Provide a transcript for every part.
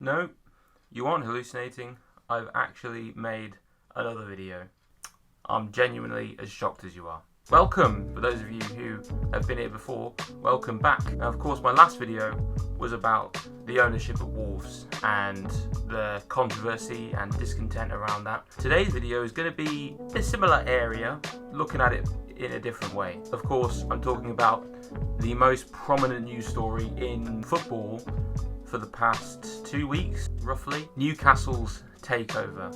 No, you aren't hallucinating. I've actually made another video. I'm genuinely as shocked as you are. Welcome, for those of you who have been here before, welcome back. Now, of course, my last video was about the ownership of Wolves and the controversy and discontent around that. Today's video is going to be a similar area, looking at it in a different way. Of course, I'm talking about the most prominent news story in football for the past 2 weeks, roughly. Newcastle's takeover.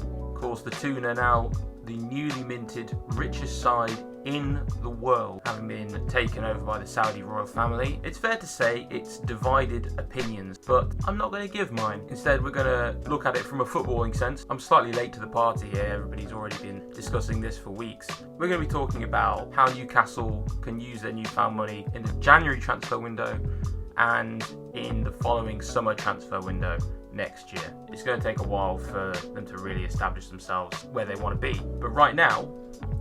Of course, the Toon are now the newly minted richest side in the world, having been taken over by the Saudi royal family. It's fair to say it's divided opinions, but I'm not going to give mine. Instead, we're going to look at it from a footballing sense. I'm slightly late to the party here. Everybody's already been discussing this for weeks. We're going to be talking about how Newcastle can use their newfound money in the January transfer window and in the following summer transfer window next year. It's going to take a while for them to really establish themselves where they want to be. But right now,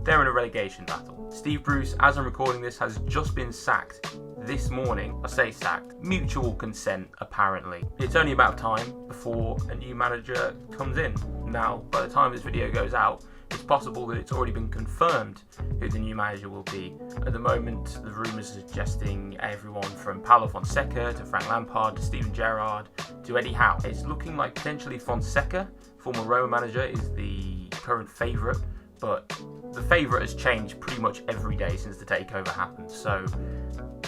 they're in a relegation battle. Steve Bruce, as I'm recording this, has just been sacked this morning. I say sacked. Mutual consent, apparently. It's only about time before a new manager comes in. Now, by the time this video goes out, it's possible that it's already been confirmed who the new manager will be. At the moment, the rumours are suggesting everyone from Paulo Fonseca to Frank Lampard to Steven Gerrard to Eddie Howe. It's looking like potentially Fonseca, former Roma manager, is the current favourite, but the favourite has changed pretty much every day since the takeover happened, so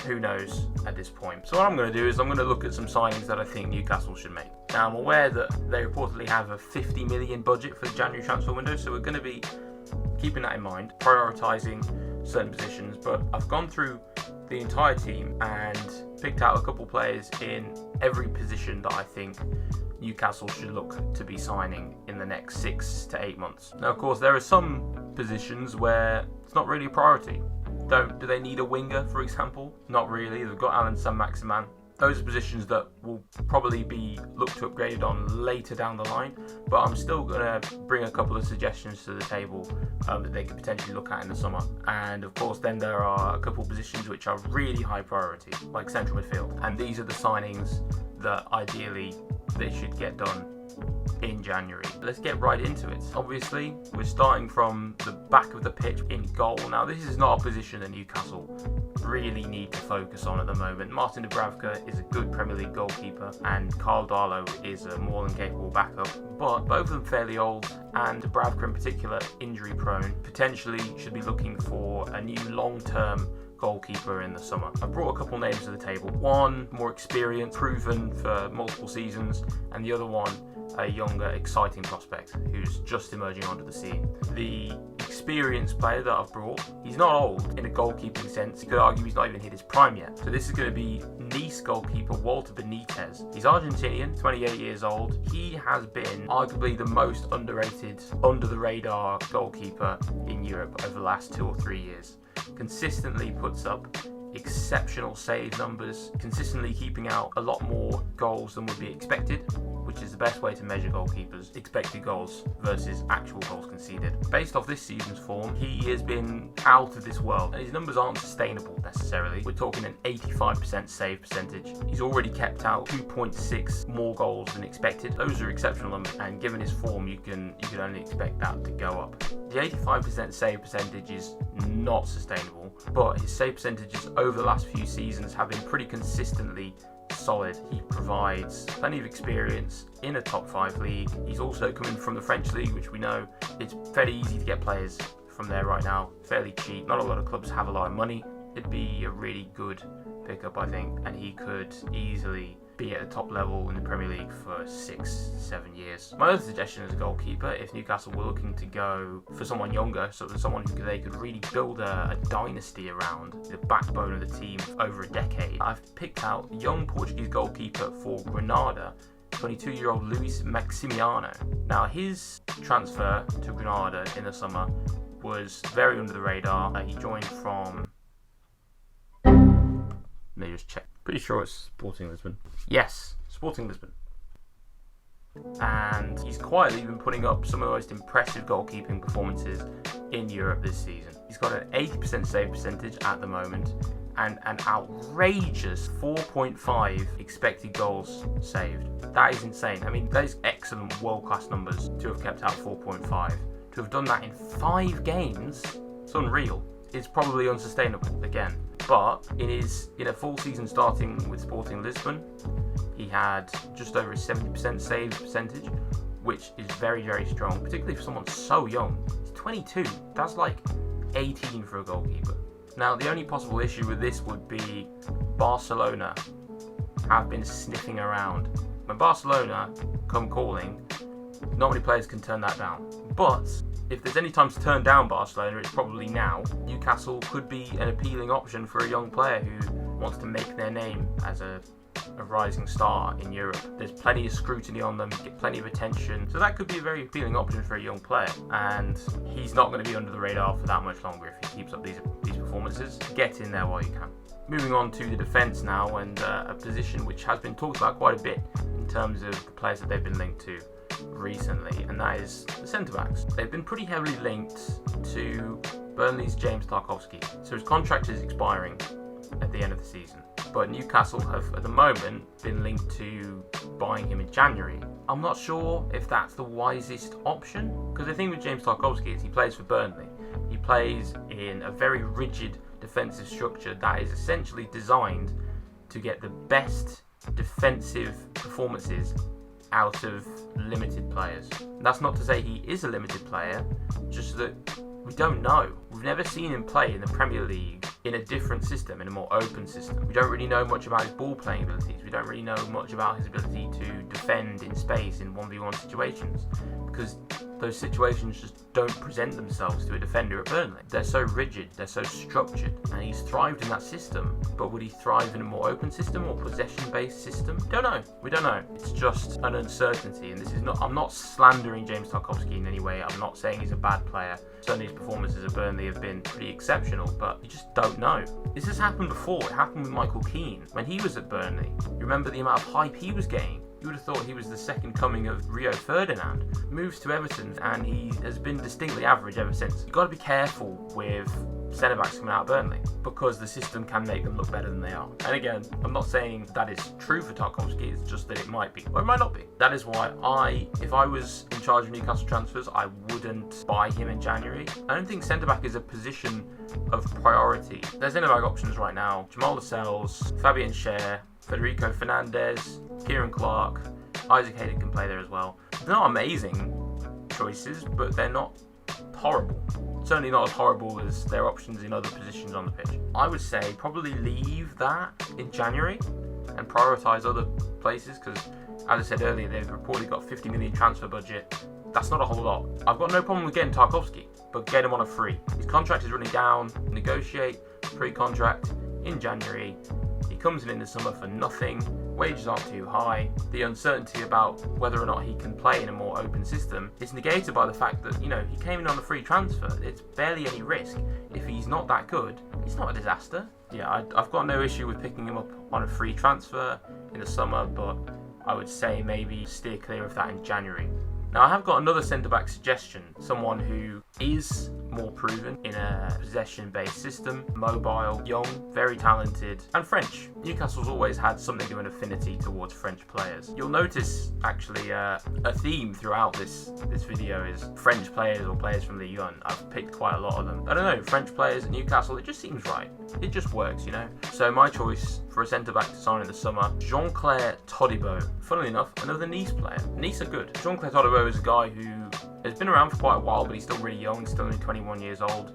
who knows at this point. So what I'm going to do is I'm going to look at some signings that I think Newcastle should make. Now, I'm aware that they reportedly have a 50 million budget for the January transfer window, so we're going to be keeping that in mind, prioritising certain positions, but I've gone through the entire team and picked out a couple players in every position that I think Newcastle should look to be signing in the next 6 to 8 months. Now, of course, there are some positions where it's not really a priority. Do they need a winger, for example? Not really. They've got Alan Saint-Maximin. Those are positions that will probably be looked to upgrade on later down the line, but I'm still going to bring a couple of suggestions to the table that they could potentially look at in the summer. And of course, then there are a couple of positions which are really high priority, like central midfield. And these are the signings that ideally they should get done in January. Let's get right into it. Obviously, we're starting from the back of the pitch in goal. Now, this is not a position that Newcastle really need to focus on at the moment. Martin Dubravka is a good Premier League goalkeeper and Carl Darlow is a more than capable backup, but both of them fairly old, and Dubravka in particular injury prone. Potentially should be looking for a new long-term goalkeeper in the summer. I brought a couple names to the table. One more experienced, proven for multiple seasons, and the other one a younger, exciting prospect who's just emerging onto the scene. The experienced player that I've brought, he's not old in a goalkeeping sense. You could argue he's not even hit his prime yet. So this is going to be Nice goalkeeper Walter Benitez. He's Argentinian, 28 years old. He has been arguably the most underrated, under the radar goalkeeper in Europe over the last 2 or 3 years. Consistently puts up exceptional save numbers, consistently keeping out a lot more goals than would be expected, which is the best way to measure goalkeepers, expected goals versus actual goals conceded. Based off this season's form, he has been out of this world, and his numbers aren't sustainable necessarily. We're talking an 85% save percentage. He's already kept out 2.6 more goals than expected. Those are exceptional numbers, and given his form, you can only expect that to go up. The 85% save percentage is not sustainable, but his save percentages over the last few seasons have been pretty consistently solid. He provides plenty of experience in a top 5 league. He's also coming from the French league, which we know it's fairly easy to get players from there right now, fairly cheap. Not a lot of clubs have a lot of money. It'd be a really good pickup, I think, and he could easily be at the top level in the Premier League for 6-7 years. My other suggestion as a goalkeeper, if Newcastle were looking to go for someone younger, so that someone who they could really build a dynasty around, the backbone of the team over a decade, I've picked out young Portuguese goalkeeper for Granada, 22-year-old Luis Maximiano. Now, his transfer to Granada in the summer was very under the radar. He joined from... Let me just check. Pretty sure it's Sporting Lisbon. Yes, Sporting Lisbon. And he's quietly been putting up some of the most impressive goalkeeping performances in Europe this season. He's got an 80% save percentage at the moment, and an outrageous 4.5 expected goals saved. That is insane. I mean, those excellent world-class numbers to have kept out 4.5. To have done that in 5 games, it's unreal. It's probably unsustainable again. But in a full season starting with Sporting Lisbon, he had just over a 70% save percentage, which is very, very strong, particularly for someone so young. He's 22. That's like 18 for a goalkeeper. Now, the only possible issue with this would be Barcelona have been sniffing around. When Barcelona come calling, not many players can turn that down. But if there's any time to turn down Barcelona, it's probably now. Newcastle could be an appealing option for a young player who wants to make their name as a rising star in Europe. There's plenty of scrutiny on them, get plenty of attention, so that could be a very appealing option for a young player, and he's not going to be under the radar for that much longer if he keeps up these performances. Get in there while you can. Moving on to the defence now, and a position which has been talked about quite a bit in terms of the players that they've been linked to recently, and that is the centre-backs. They've been pretty heavily linked to Burnley's James Tarkowski, so his contract is expiring at the end of the season. But Newcastle have, at the moment, been linked to buying him in January. I'm not sure if that's the wisest option, because the thing with James Tarkowski is he plays for Burnley. He plays in a very rigid defensive structure that is essentially designed to get the best defensive performances out of limited players. That's not to say he is a limited player, just that we don't know. We've never seen him play in the Premier League in a different system, in a more open system. We don't really know much about his ball playing abilities. We don't really know much about his ability to defend in space in 1v1 situations, because those situations just don't present themselves to a defender at Burnley. They're so rigid, they're so structured, and he's thrived in that system. But would he thrive in a more open system or possession-based system? Don't know. We don't know. It's just an uncertainty, and this is not. I'm not slandering James Tarkowski in any way. I'm not saying he's a bad player. Certainly his performances at Burnley have been pretty exceptional, but you just don't know. This has happened before. It happened with Michael Keane when he was at Burnley. You remember the amount of hype he was getting? You would have thought he was the second coming of Rio Ferdinand. Moves to Everton and he has been distinctly average ever since. You've got to be careful with centre-backs coming out of Burnley, because the system can make them look better than they are. And again, I'm not saying that is true for Tarkowski, it's just that it might be, or it might not be. That is why if I was in charge of Newcastle transfers, I wouldn't buy him in January. I don't think centre-back is a position of priority. There's centre-back options right now. Jamal Lascelles, Fabian Schär, Federico Fernandez, Kieran Clark, Isaac Hayden can play there as well. They're not amazing choices, but they're not horrible. Certainly not as horrible as their options in other positions on the pitch. I would say probably leave that in January and prioritise other places, because as I said earlier, they've reportedly got 50 million transfer budget. That's not a whole lot. I've got no problem with getting Tarkowski, but get him on a free. His contract is running down. Negotiate pre-contract in January. He comes in the summer for nothing. Wages aren't too high. The uncertainty about whether or not he can play in a more open system is negated by the fact that, he came in on a free transfer. It's barely any risk. If he's not that good, it's not a disaster. Yeah, I've got no issue with picking him up on a free transfer in the summer, but I would say maybe steer clear of that in January. Now, I have got another centre-back suggestion, someone who is more proven in a possession-based system, mobile, young, very talented, and French. Newcastle's always had something of an affinity towards French players. You'll notice, actually, a theme throughout this video is French players or players from Ligue 1. I've picked quite a lot of them. I don't know, French players at Newcastle, it just seems right. It just works, So my choice for a centre-back to sign in the summer, Jean-Claire Todibo. Funnily enough, another Nice player. Nice are good. Jean-Claire Todibo is a guy who has been around for quite a while, but he's still really young. He's still only 21 years old.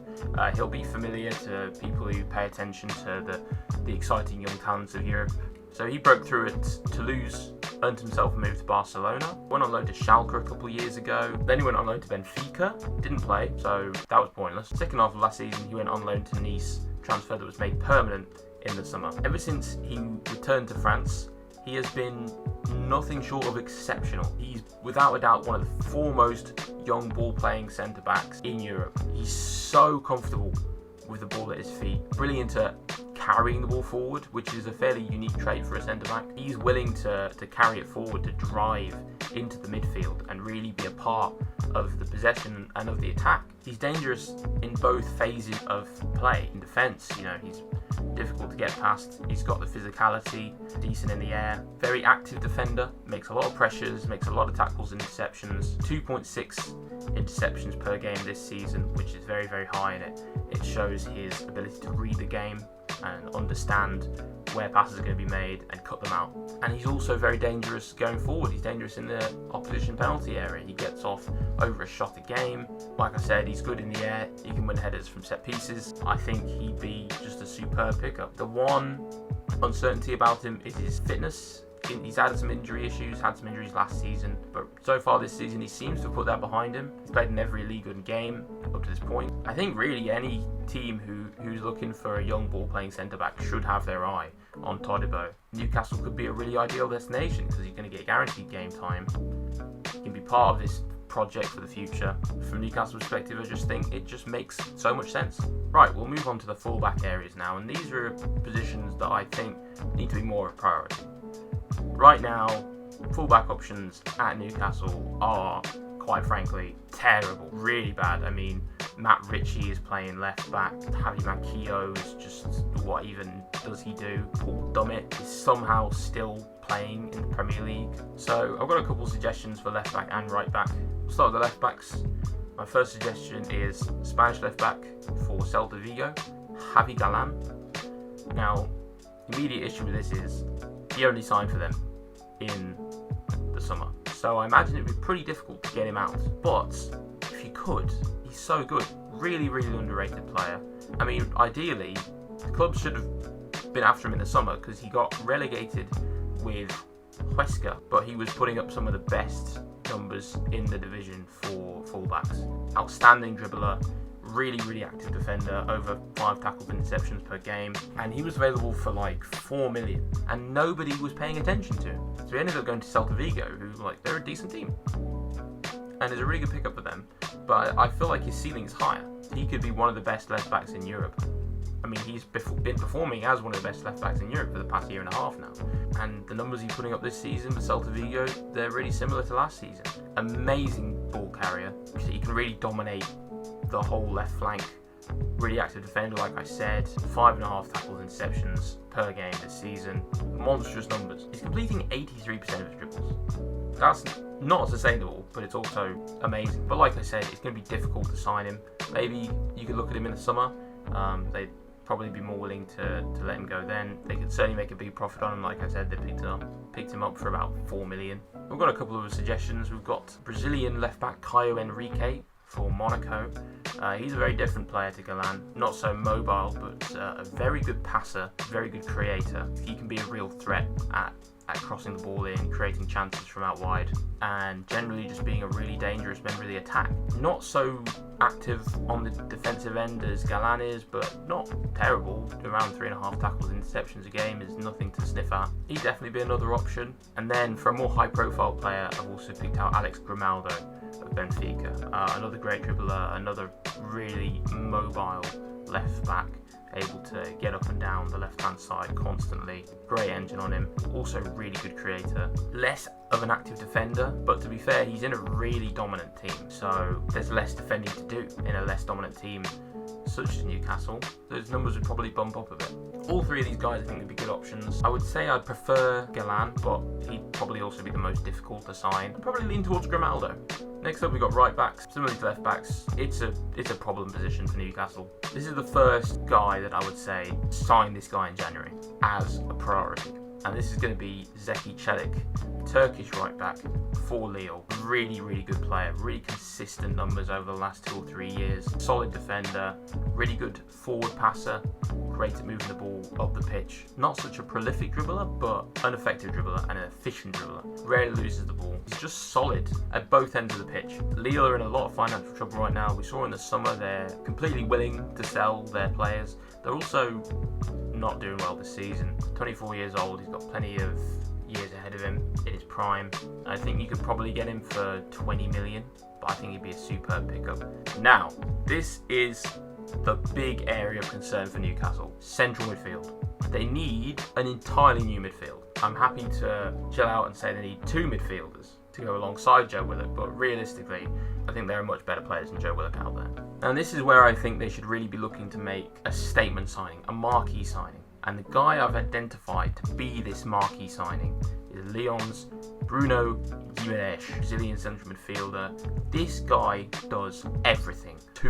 He'll be familiar to people who pay attention to the exciting young talents of Europe. So he broke through at Toulouse, earned himself a move to Barcelona, went on loan to Schalke a couple of years ago, then he went on loan to Benfica, didn't play, so that was pointless. Second half of last season, he went on loan to Nice, transfer that was made permanent in the summer. Ever since he returned to France, he has been nothing short of exceptional. He's without a doubt one of the foremost young ball-playing centre-backs in Europe. He's so comfortable with the ball at his feet, brilliant at carrying the ball forward, which is a fairly unique trait for a centre-back. He's willing to carry it forward, to drive into the midfield and really be a part of the possession and of the attack. He's dangerous in both phases of play. In defence, he's difficult to get past. He's got the physicality, decent in the air, very active defender, makes a lot of pressures, makes a lot of tackles and interceptions. 2.6 interceptions per game this season, which is very, very high in it. It shows his ability to read the game and understand where passes are going to be made and cut them out. And he's also very dangerous going forward. He's dangerous in the opposition penalty area. He gets off over a shot a game. Like I said, he's good in the air. He can win headers from set pieces. I think he'd be just a superb pickup. The one uncertainty about him is his fitness. He's had some injury issues, had some injuries last season, but so far this season he seems to have put that behind him. He's played in every league and game up to this point. I think really any team who's looking for a young ball-playing centre-back should have their eye on Todibo. Newcastle could be a really ideal destination because he's going to get guaranteed game time. He can be part of this project for the future. From Newcastle's perspective, I just think it just makes so much sense. Right, we'll move on to the fullback areas now, and these are positions that I think need to be more of a priority. Right now, fullback options at Newcastle are, quite frankly, terrible, really bad. I mean, Matt Ritchie is playing left back, Javi Manquillo is just, what even does he do? Paul Dummett is somehow still playing in the Premier League. So I've got a couple of suggestions for left back and right back. We'll start with the left backs. My first suggestion is Spanish left back for Celta Vigo, Javi Galán. Now, the immediate issue with this is he only signed for them in the summer, so I imagine it would be pretty difficult to get him out. But if you could, he's so good. Really, really underrated player. I mean, ideally, the club should have been after him in the summer because he got relegated with Huesca, but he was putting up some of the best numbers in the division for fullbacks. Outstanding dribbler, really, really active defender, over 5 tackles and interceptions per game, and he was available for like 4 million, and nobody was paying attention to him. So he ended up going to Celta Vigo, who, like, they're a decent team, and it's a really good pickup for them, but I feel like his ceiling is higher. He could be one of the best left backs in Europe. I mean, he's been performing as one of the best left backs in Europe for the past year and a half now, and the numbers he's putting up this season with Celta Vigo, they're really similar to last season. Amazing ball carrier, he can really dominate the whole left flank. Really active defender, like I said. 5.5 tackles and interceptions per game this season. Monstrous numbers. He's completing 83% of his dribbles. That's not sustainable, but it's also amazing. But like I said, it's going to be difficult to sign him. Maybe you could look at him in the summer. They'd probably be more willing to let him go then. They could certainly make a big profit on him. Like I said, they picked him up for about 4 million. We've got a couple of suggestions. We've got Brazilian left back Caio Henrique for Monaco. He's a very different player to Galán. Not so mobile, but a very good passer, very good creator. He can be a real threat at crossing the ball in, creating chances from out wide, and generally just being a really dangerous member of the attack. Not so active on the defensive end as Galán is, but not terrible. Around 3.5 tackles and interceptions a game is nothing to sniff at. He'd definitely be another option. And then for a more high-profile player, I've also picked out Alex Grimaldo of Benfica. Another great dribbler, another really mobile left back, able to get up and down the left-hand side constantly. Great engine on him. Also really good creator. Less of an active defender, but to be fair, he's in a really dominant team, so there's less defending to do in a less dominant team such as Newcastle. Those numbers would probably bump up a bit. All three of these guys I think would be good options. I would say I'd prefer Galán, but he'd probably also be the most difficult to sign. I'd probably lean towards Grimaldo. Next up, we've got right backs. Similarly to left backs, it's a problem position for Newcastle. This is the first guy that I would say sign this guy in January as a priority. And this is going to be Zeki Çelik, Turkish right back for Lille. Really, really good player. Really consistent numbers over the last 2 or 3 years. Solid defender. Really good forward passer. Great at moving the ball up the pitch. Not such a prolific dribbler, but an effective dribbler and an efficient dribbler. Rarely loses the ball. He's just solid at both ends of the pitch. Lille are in a lot of financial trouble right now. We saw in the summer they're completely willing to sell their players. They're also not doing well this season. 24 years old, he's got plenty of years ahead of him in his prime. I think you could probably get him for 20 million, but I think he'd be a superb pickup. Now, this is the big area of concern for Newcastle. Central midfield. They need an entirely new midfield. I'm happy to chill out and say they need 2 midfielders. to go alongside Joe Willock, but realistically, I think there are much better players than Joe Willock out there. And this is where I think they should really be looking to make a statement signing, a marquee signing. And the guy I've identified to be this marquee signing is Lyon's Bruno Guimaraes, Brazilian central midfielder. This guy does everything to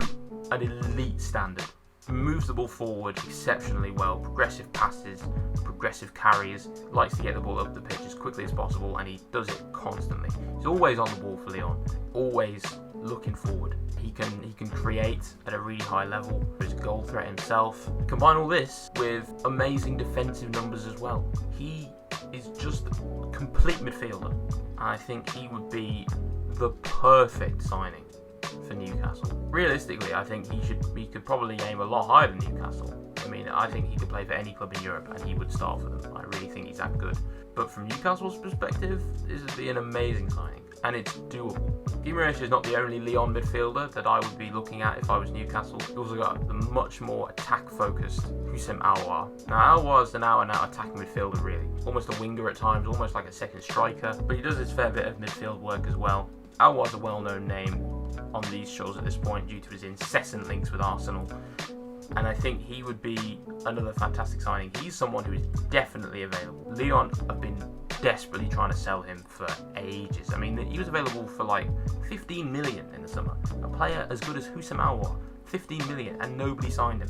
an elite standard. Moves the ball forward exceptionally well, progressive passes, progressive carries, likes to get the ball up the pitch as quickly as possible, and he does it constantly. He's always on the ball for Lyon, always looking forward. He can create at a really high level. He's a goal threat himself. Combine all this with amazing defensive numbers as well. He is just a complete midfielder. I think he would be the perfect signing for Newcastle. Realistically, I think he could probably aim a lot higher than Newcastle. I mean, I think he could play for any club in Europe and he would start for them. I really think he's that good. But from Newcastle's perspective, this would be an amazing signing, and it's doable. Guimaraes is not the only Lyon midfielder that I would be looking at if I was Newcastle. You've also got the much more attack-focused Houssem Aouar. Now, Aouar is an out-and-out attacking midfielder, really. Almost a winger at times, almost like a second striker, but he does his fair bit of midfield work as well. Aouar's a well-known name on these shows at this point due to his incessant links with Arsenal, and I think he would be another fantastic signing. He's someone who is definitely available. Lyon have been desperately trying to sell him for ages. I mean, he was available for like 15 million in the summer. A player as good as Houssem Aouar, 15 million, and nobody signed him.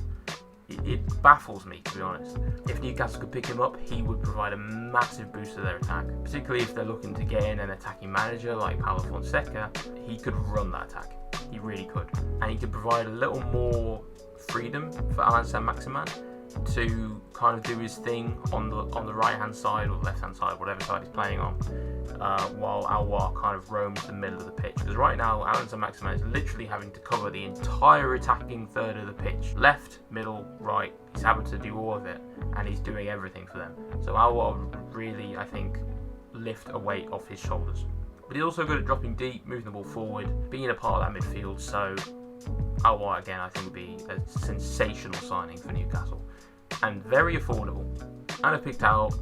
It baffles me, to be honest. If Newcastle could pick him up, he would provide a massive boost to their attack. Particularly if they're looking to get in an attacking manager like Paulo Fonseca, he could run that attack. He really could. And he could provide a little more freedom for Alain Saint-Maximin to kind of do his thing on the right hand side or left hand side, whatever side he's playing on, while Aouar kind of roams the middle of the pitch. Because right now, Alain Saint-Maximin is literally having to cover the entire attacking third of the pitch. Left, middle, right. He's having to do all of it, and he's doing everything for them. So Aouar really, I think, lift a weight off his shoulders. But he's also good at dropping deep, moving the ball forward, being a part of that midfield. So Aouar, again, I think would be a sensational signing for Newcastle. And very affordable. And I picked out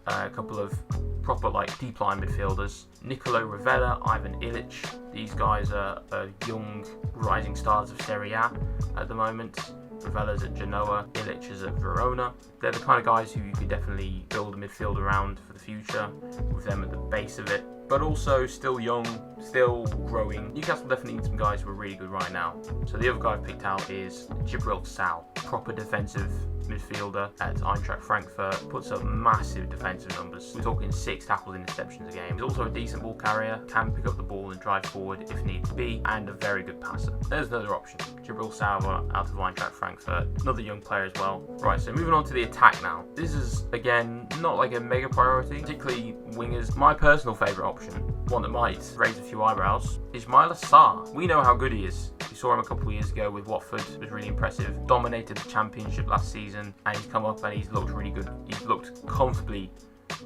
a couple of proper deep line midfielders. Nicolo Ravella, Ivan Ilic. These guys are young rising stars of Serie A at the moment. Ravella's at Genoa, Ilic is at Verona. They're the kind of guys who you could definitely build a midfield around for the future, with them at the base of it. But also still young, still growing. Newcastle definitely need some guys who are really good right now. So the other guy I've picked out is Djibril Sal, proper defensive midfielder at Eintracht Frankfurt, puts up massive defensive numbers. We're talking 6 tackles, interceptions a game. He's also a decent ball carrier, can pick up the ball and drive forward if needs be, and a very good passer. There's another option. Djibril Sal out of Eintracht Frankfurt, another young player as well. Right, so moving on to the attack now. This is, again, not like a mega priority, particularly wingers. My personal favourite option, one that might raise a few eyebrows, is Ismaila Sarr. We know how good he is. We saw him a couple of years ago with Watford. It was really impressive. Dominated the Championship last season, and he's come up and he's looked really good. He's looked comfortably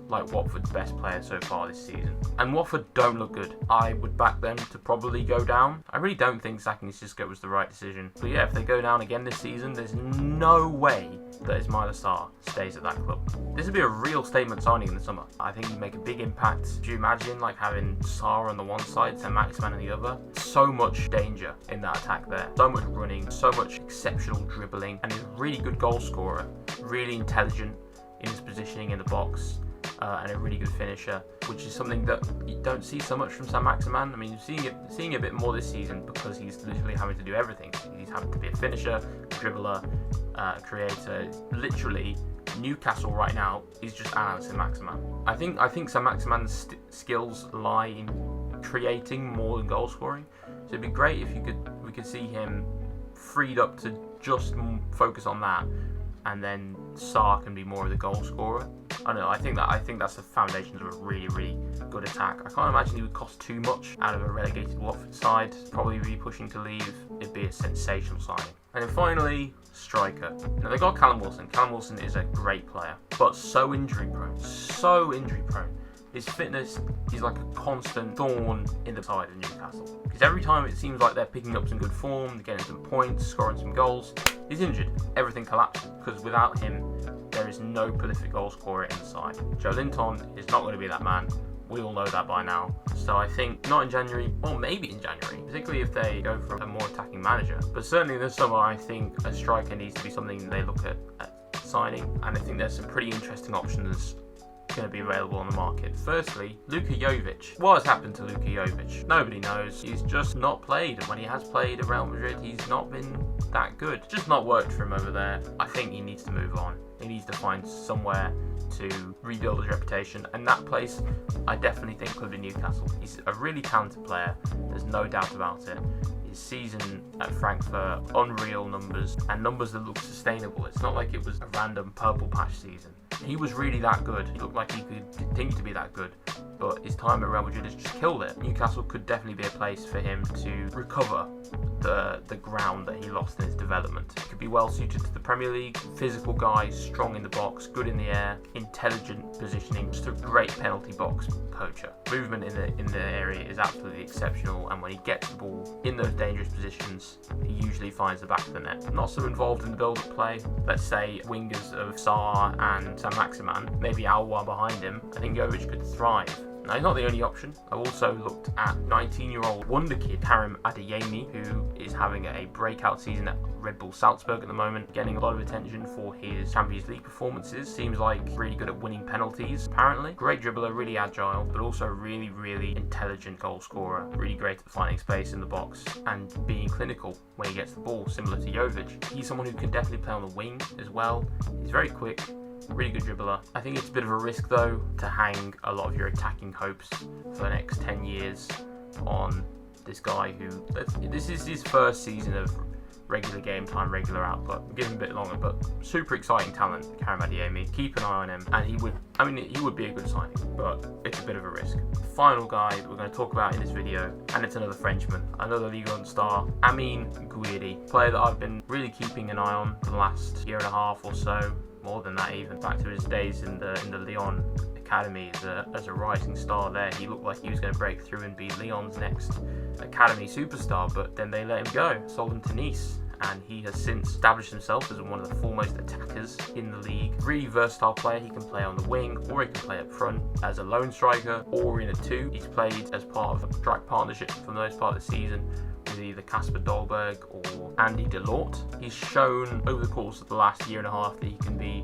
like Watford's best player so far this season. And Watford don't look good. I would back them to probably go down. I really don't think sacking Xisco was the right decision. But yeah, if they go down again this season, there's no way that Ismaila Sarr stays at that club. This would be a real statement signing in the summer. I think he'd make a big impact. Do you imagine having Sarr on the one side, Saint-Maximin on the other? So much danger in that attack there. So much running, so much exceptional dribbling, and he's a really good goal scorer. Really intelligent in his positioning in the box. And a really good finisher, which is something that you don't see so much from Saint-Maximin. I mean, you're seeing a bit more this season because he's literally having to do everything. He's having to be a finisher, dribbler, creator. Literally, Newcastle right now is just Alain Saint-Maximin. I think Saint-Maximin's skills lie in creating more than goal scoring. So it'd be great if we could see him freed up to just focus on that, and then Sarr can be more of the goal scorer. I don't know. I think that's the foundations of a really, really good attack. I can't imagine he would cost too much out of a relegated Watford side. Probably be pushing to leave. It'd be a sensational signing. And then finally, striker. Now they got Callum Wilson. Callum Wilson is a great player, but so injury prone. So injury prone. His fitness is like a constant thorn in the side of Newcastle. Because every time it seems like they're picking up some good form, they're getting some points, scoring some goals, he's injured. Everything collapses. Because without him, there is no prolific goal scorer inside. Joe Linton is not going to be that man. We all know that by now. So I think not in January, or maybe in January, particularly if they go for a more attacking manager. But certainly in the summer, I think a striker needs to be something they look at signing. And I think there's some pretty interesting options going to be available on the market. Firstly, Luka Jovic. What has happened to Luka Jovic? Nobody knows. He's just not played. And when he has played at Real Madrid, he's not been that good. Just not worked for him over there. I think he needs to move on. He needs to find somewhere to rebuild his reputation, and that place I definitely think could be Newcastle. He's a really talented player, there's no doubt about it. His season at Frankfurt, unreal numbers, and numbers that look sustainable. It's not like it was a random purple patch season. He was really that good. He looked like he could continue to be that good, but his time at Real Madrid has just killed it. Newcastle could definitely be a place for him to recover the ground that he lost in his development. He could be well suited to the Premier League. Physical guy, strong in the box, good in the air, intelligent positioning, just a great penalty box poacher. Movement in the area is absolutely exceptional, and when he gets the ball in those dangerous positions, he usually finds the back of the net. Not so involved in the build-up play. Let's say wingers of Sarr and Saint-Maximin, maybe Aouar behind him. I think Jovic could thrive. Now, he's not the only option. I've also looked at 19-year-old wonder kid Karim Adeyemi, who is having a breakout season at Red Bull Salzburg at the moment, getting a lot of attention for his Champions League performances. Seems like really good at winning penalties, apparently. Great dribbler, really agile, but also really, really intelligent goal scorer. Really great at finding space in the box and being clinical when he gets the ball, similar to Jovic. He's someone who can definitely play on the wing as well. He's very quick. Really good dribbler. I think it's a bit of a risk though to hang a lot of your attacking hopes for the next 10 years on this guy who, this is his first season of regular game time, regular output. Give him a bit longer, but super exciting talent, Karim Adeyemi. Keep an eye on him, and he would be a good signing, but it's a bit of a risk. Final guy that we're going to talk about in this video, and it's another Frenchman, another Ligue 1 star, Amine Gouiri, player that I've been really keeping an eye on for the last year and a half or so. More than that, even back to his days in the Lyon academy as a rising star there. He looked like he was going to break through and be Lyon's next academy superstar, but then they let him go, sold him to Nice, and he has since established himself as one of the foremost attackers in the league. Really versatile player. He can play on the wing, or he can play up front as a lone striker, or in a two. He's played as part of a strike partnership for the most part of the season with either Kasper Dolberg or Andy Delort. He's shown over the course of the last year and a half that he can be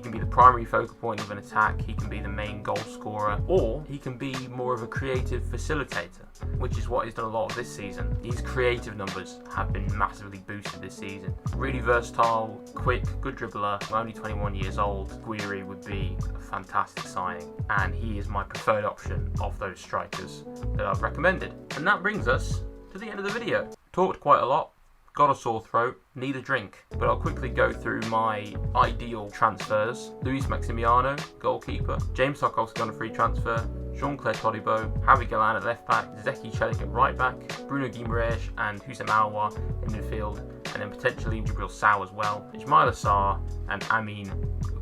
the primary focal point of an attack, he can be the main goal scorer, or he can be more of a creative facilitator, which is what he's done a lot of this season. His creative numbers have been massively boosted this season. Really versatile, quick, good dribbler, only 21 years old. Gouiri would be a fantastic signing, and he is my preferred option of those strikers that I've recommended. And that brings us to the end of the video. Talked quite a lot, got a sore throat, need a drink, but I'll quickly go through my ideal transfers. Luis Maximiano, goalkeeper. James Tarkowski on a free transfer. Jean-Claire Todibo, Javi Galan at left back, Zeki Celik at right back, Bruno Guimaraes and Houssem Aouar in midfield, and then potentially Djibril Sow as well, Ismaila Sarr and Amine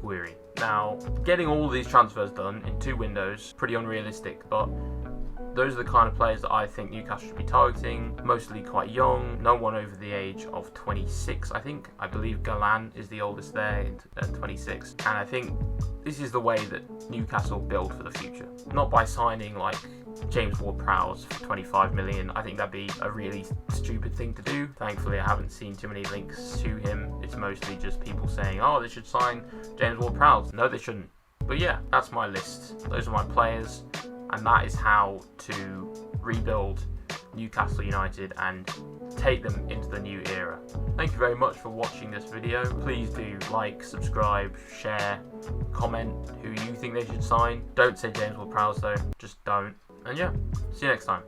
Gouiri. Now, getting all of these transfers done in 2 windows, pretty unrealistic, but those are the kind of players that I think Newcastle should be targeting. Mostly quite young, no one over the age of 26, I think. I believe Galan is the oldest there at 26. And I think this is the way that Newcastle build for the future. Not by signing like James Ward-Prowse for 25 million. I think that'd be a really stupid thing to do. Thankfully, I haven't seen too many links to him. It's mostly just people saying, oh, they should sign James Ward-Prowse. No, they shouldn't. But yeah, that's my list. Those are my players. And that is how to rebuild Newcastle United and take them into the new era. Thank you very much for watching this video. Please do like, subscribe, share, comment who you think they should sign. Don't say James Ward-Prowse though, just don't. And yeah, see you next time.